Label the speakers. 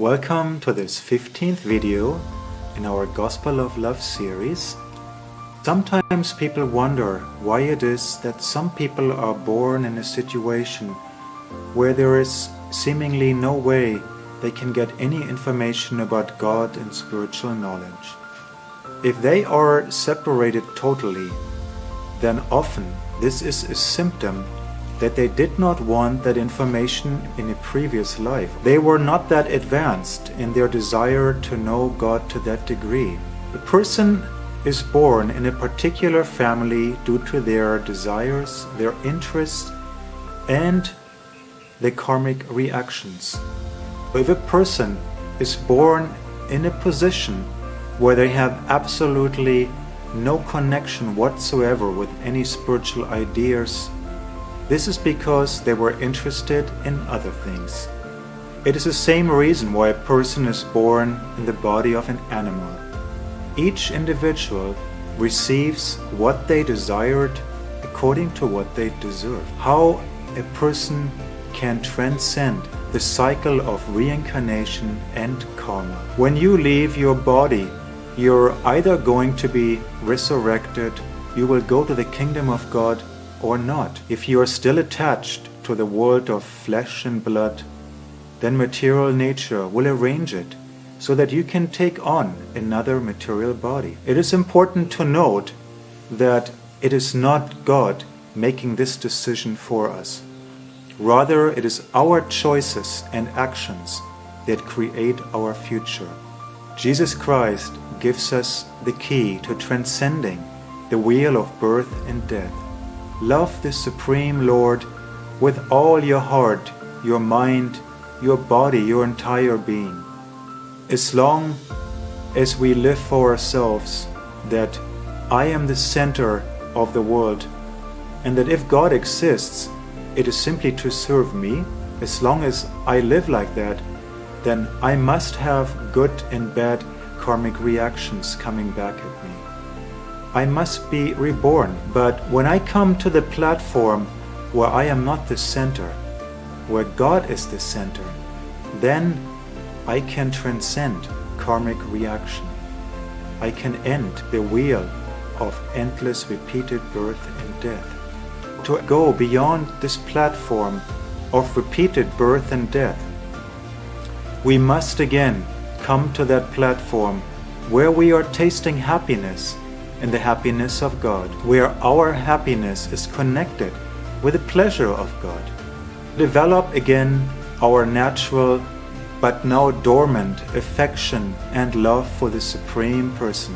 Speaker 1: Welcome to this 15th video in our Gospel of Love series. Sometimes people wonder why it is that some people are born in a situation where there is seemingly no way they can get any information about God and spiritual knowledge. If they are separated totally, then often this is a symptom that they did not want that information in a previous life. They were not that advanced in their desire to know God to that degree. The person is born in a particular family due to their desires, their interests, and the karmic reactions. If a person is born in a position where they have absolutely no connection whatsoever with any spiritual ideas, this is because they were interested in other things. It is the same reason why a person is born in the body of an animal. Each individual receives what they desired according to what they deserve. How a person can transcend the cycle of reincarnation and karma. When you leave your body, you're either going to be resurrected, you will go to the kingdom of God, or not. If you are still attached to the world of flesh and blood, then material nature will arrange it so that you can take on another material body. It is important to note that it is not God making this decision for us. Rather, it is our choices and actions that create our future. Jesus Christ gives us the key to transcending the wheel of birth and death. Love the Supreme Lord with all your heart, your mind, your body, your entire being. As long as we live for ourselves that I am the center of the world and that if God exists, it is simply to serve me, as long as I live like that, then I must have good and bad karmic reactions coming back at me. I must be reborn, but when I come to the platform where I am not the center, where God is the center, then I can transcend karmic reaction. I can end the wheel of endless repeated birth and death. To go beyond this platform of repeated birth and death, we must again come to that platform where we are tasting happiness and the happiness of God, where our happiness is connected with the pleasure of God. Develop again our natural but now dormant affection and love for the Supreme Person.